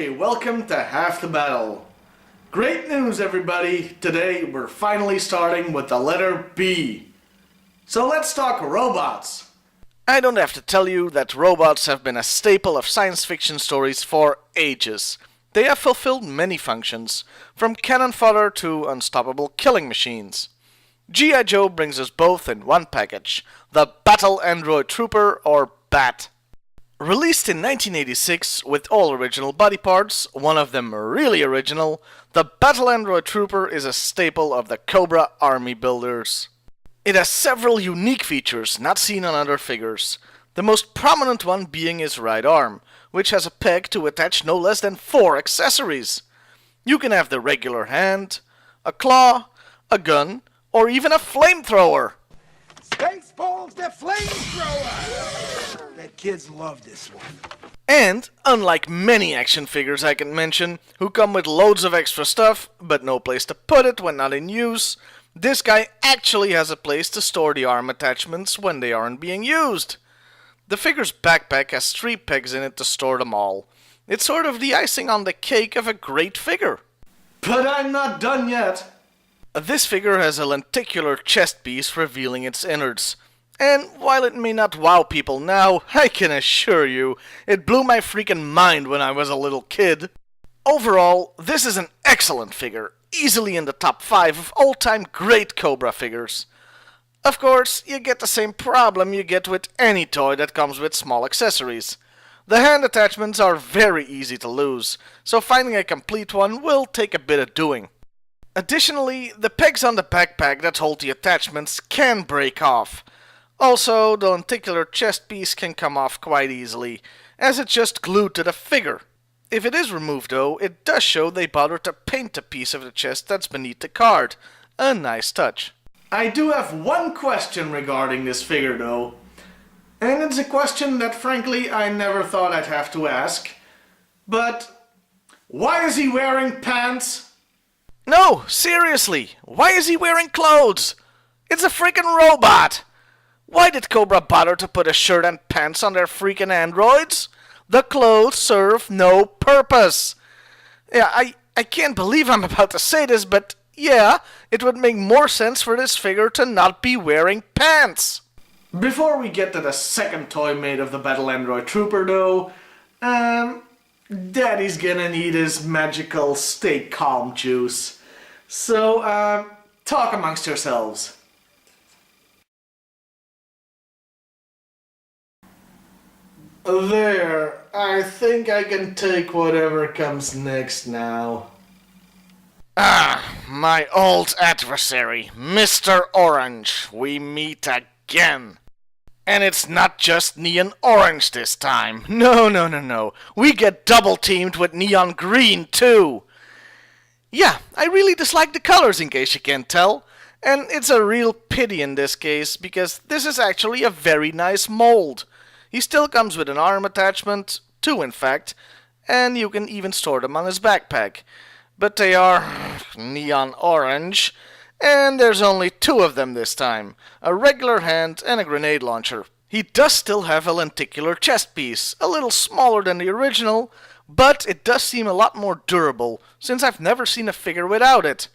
Okay, welcome to Half the Battle. Great news, everybody. Today we're finally starting with the letter B. So let's talk robots. I don't have to tell you that robots have been a staple of science fiction stories for ages. They have fulfilled many functions, from cannon fodder to unstoppable killing machines. G.I. Joe brings us both in one package, the Battle Android Trooper, or B.A.T. Released in 1986 with all original body parts, one of them really original, the Battle Android Trooper is a staple of the Cobra army builders. It has several unique features not seen on other figures, the most prominent one being his right arm, which has a peg to attach no less than 4 accessories. You can have the regular hand, a claw, a gun, or even a flamethrower. Spaceballs the flamethrower! The kids love this one. And, unlike many action figures I can mention, who come with loads of extra stuff, but no place to put it when not in use, this guy actually has a place to store the arm attachments when they aren't being used. The figure's backpack has 3 pegs in it to store them all. It's sort of the icing on the cake of a great figure. But I'm not done yet. This figure has a lenticular chest piece revealing its innards. And while it may not wow people now, I can assure you, it blew my freaking mind when I was a little kid. Overall, this is an excellent figure, easily in the top 5 of all-time great Cobra figures. Of course, you get the same problem you get with any toy that comes with small accessories. The hand attachments are very easy to lose, so finding a complete one will take a bit of doing. Additionally, the pegs on the backpack that hold the attachments can break off. Also, the lenticular chest piece can come off quite easily, as it's just glued to the figure. If it is removed though, it does show they bothered to paint the piece of the chest that's beneath the card. A nice touch. I do have one question regarding this figure though. And it's a question that frankly I never thought I'd have to ask. But why is he wearing pants? No, seriously, why is he wearing clothes? It's a freaking robot! Why did Cobra bother to put a shirt and pants on their freaking androids? The clothes serve no purpose. Yeah, I can't believe I'm about to say this, but yeah, it would make more sense for this figure to not be wearing pants. Before we get to the second toy made of the Battle Android Trooper though, Daddy's gonna need his magical stay calm juice. So, talk amongst yourselves. There, I think I can take whatever comes next now. Ah, my old adversary, Mr. Orange. We meet again. And it's not just neon orange this time. No. We get double teamed with neon green too. Yeah, I really dislike the colors in case you can't tell. And it's a real pity in this case, because this is actually a very nice mold. He still comes with an arm attachment, 2 in fact, and you can even store them on his backpack. But they are neon orange, and there's only 2 of them this time, a regular hand and a grenade launcher. He does still have a lenticular chest piece, a little smaller than the original, but it does seem a lot more durable, since I've never seen a figure without it.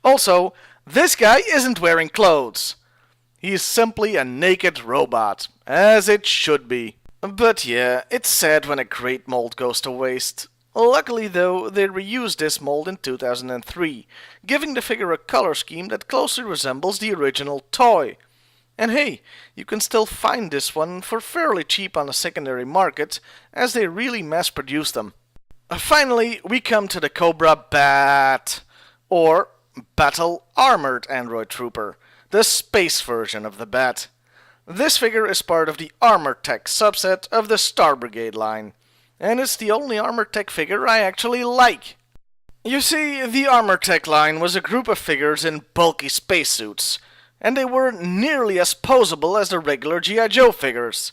Also, this guy isn't wearing clothes. He's simply a naked robot, as it should be. But yeah, it's sad when a great mold goes to waste. Luckily though, they reused this mold in 2003, giving the figure a color scheme that closely resembles the original toy. And hey, you can still find this one for fairly cheap on the secondary market, as they really mass-produce them. Finally, we come to the Cobra B.A.T., or Battle Armored Android Trooper, the space version of the B.A.T. This figure is part of the Armor Tech subset of the Star Brigade line, and it's the only Armor Tech figure I actually like. You see, the Armor Tech line was a group of figures in bulky spacesuits, and they weren't nearly as posable as the regular G.I. Joe figures.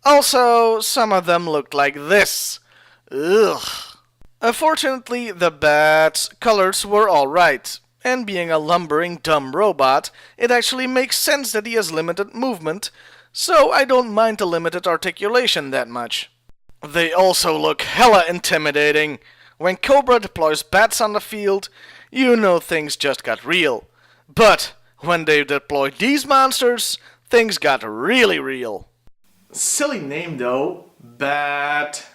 Also, some of them looked like this. Ugh. Unfortunately, the B.A.T.'s colors were alright, and being a lumbering dumb robot, it actually makes sense that he has limited movement, so I don't mind the limited articulation that much. They also look hella intimidating. When Cobra deploys bats on the field, you know things just got real. But when they deployed these monsters, things got really real. Silly name though, Bat.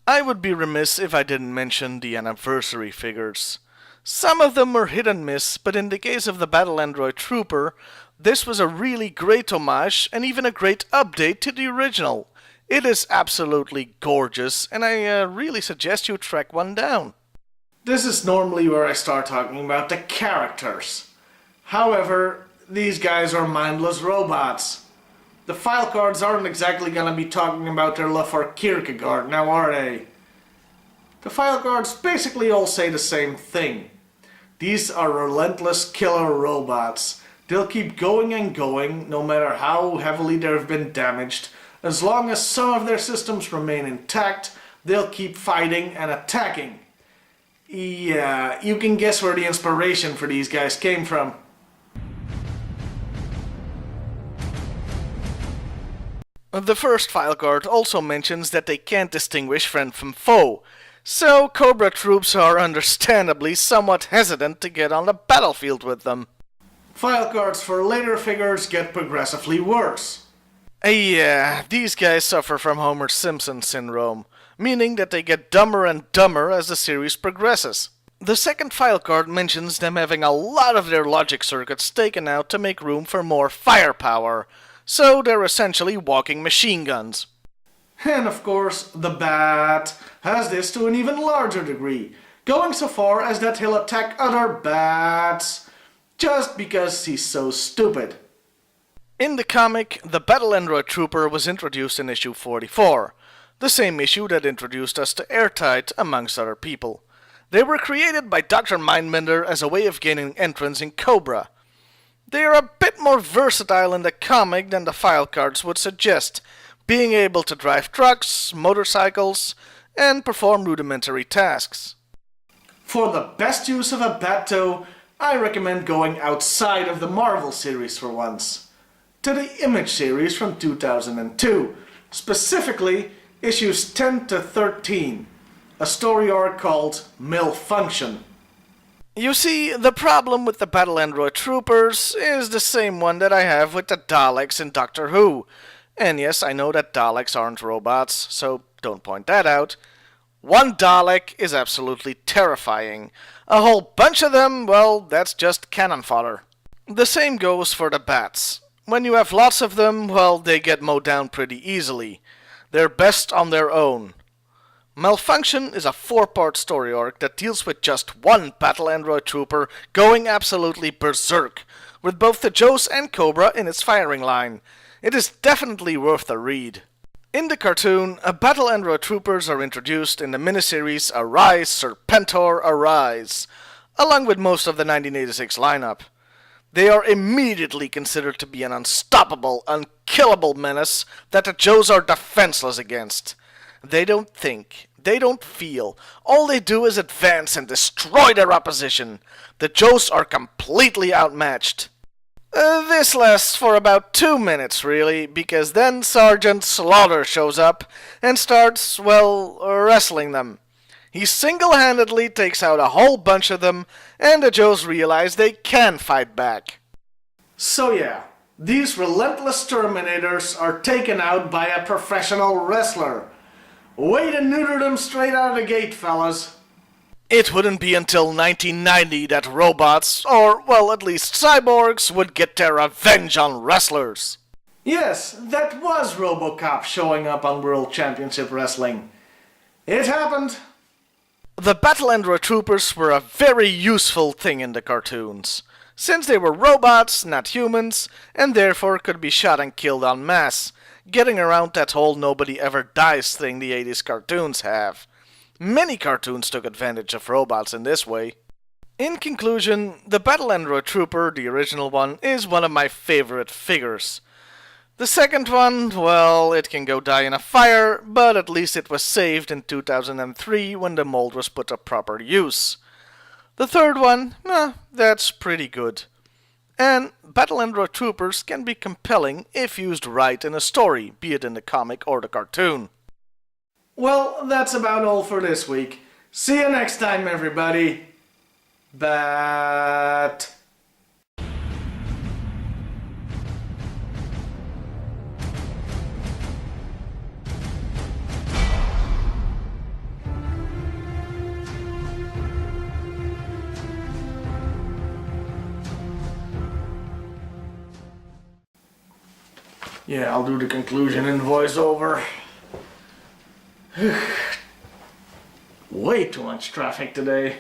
I would be remiss if I didn't mention the anniversary figures. Some of them were hit and miss, but in the case of the Battle Android Trooper, this was a really great homage and even a great update to the original. It is absolutely gorgeous, and I really suggest you track one down. This is normally where I start talking about the characters. However, these guys are mindless robots. The file cards aren't exactly gonna be talking about their love for Kierkegaard, now are they? The file cards basically all say the same thing. These are relentless killer robots. They'll keep going and going, no matter how heavily they've been damaged. As long as some of their systems remain intact, they'll keep fighting and attacking. Yeah, you can guess where the inspiration for these guys came from. The first file card also mentions that they can't distinguish friend from foe, so Cobra troops are understandably somewhat hesitant to get on the battlefield with them. File cards for later figures get progressively worse. Yeah, these guys suffer from Homer Simpson syndrome, meaning that they get dumber and dumber as the series progresses. The second file card mentions them having a lot of their logic circuits taken out to make room for more firepower, so they're essentially walking machine guns. And of course, the Bat has this to an even larger degree, going so far as that he'll attack other bats just because he's so stupid. In the comic, the Battle Android Trooper was introduced in issue 44, the same issue that introduced us to Airtight, amongst other people. They were created by Dr. Mindbender as a way of gaining entrance in Cobra. They are a bit more versatile in the comic than the file cards would suggest, being able to drive trucks, motorcycles, and perform rudimentary tasks. For the best use of a bat toe, I recommend going outside of the Marvel series for once, to the Image series from 2002, specifically issues 10 to 13, a story arc called Malfunction. You see, the problem with the Battle Android Troopers is the same one that I have with the Daleks in Doctor Who. And yes, I know that Daleks aren't robots, so don't point that out. One Dalek is absolutely terrifying. A whole bunch of them, well, that's just cannon fodder. The same goes for the Bats. When you have lots of them, well, they get mowed down pretty easily. They're best on their own. Malfunction is a 4-part story arc that deals with just one Battle Android Trooper going absolutely berserk, with both the Joes and Cobra in its firing line. It is definitely worth the read. In the cartoon, Battle Android Troopers are introduced in the miniseries Arise, Serpentor, Arise, along with most of the 1986 lineup. They are immediately considered to be an unstoppable, unkillable menace that the Joes are defenseless against. They don't think, they don't feel, all they do is advance and destroy their opposition. The Joes are completely outmatched. This lasts for about 2 minutes, really, because then Sergeant Slaughter shows up and starts, well, wrestling them. He single-handedly takes out a whole bunch of them, and the Joes realize they can fight back. So yeah, these relentless Terminators are taken out by a professional wrestler. Way to neuter them straight out of the gate, fellas. It wouldn't be until 1990 that robots, or, well, at least cyborgs, would get their revenge on wrestlers. Yes, that was RoboCop showing up on World Championship Wrestling. It happened. The Battle Android Troopers were a very useful thing in the cartoons, since they were robots, not humans, and therefore could be shot and killed en masse, getting around that whole nobody ever dies thing the 80s cartoons have. Many cartoons took advantage of robots in this way. In conclusion, the Battle Android Trooper, the original one, is one of my favorite figures. The second one, well, it can go die in a fire, but at least it was saved in 2003 when the mold was put to proper use. The third one, that's pretty good. And Battle Android Troopers can be compelling if used right in a story, be it in the comic or the cartoon. Well, that's about all for this week. See you next time, everybody. B.A.T. Yeah, I'll do the conclusion in voiceover. Way too much traffic today.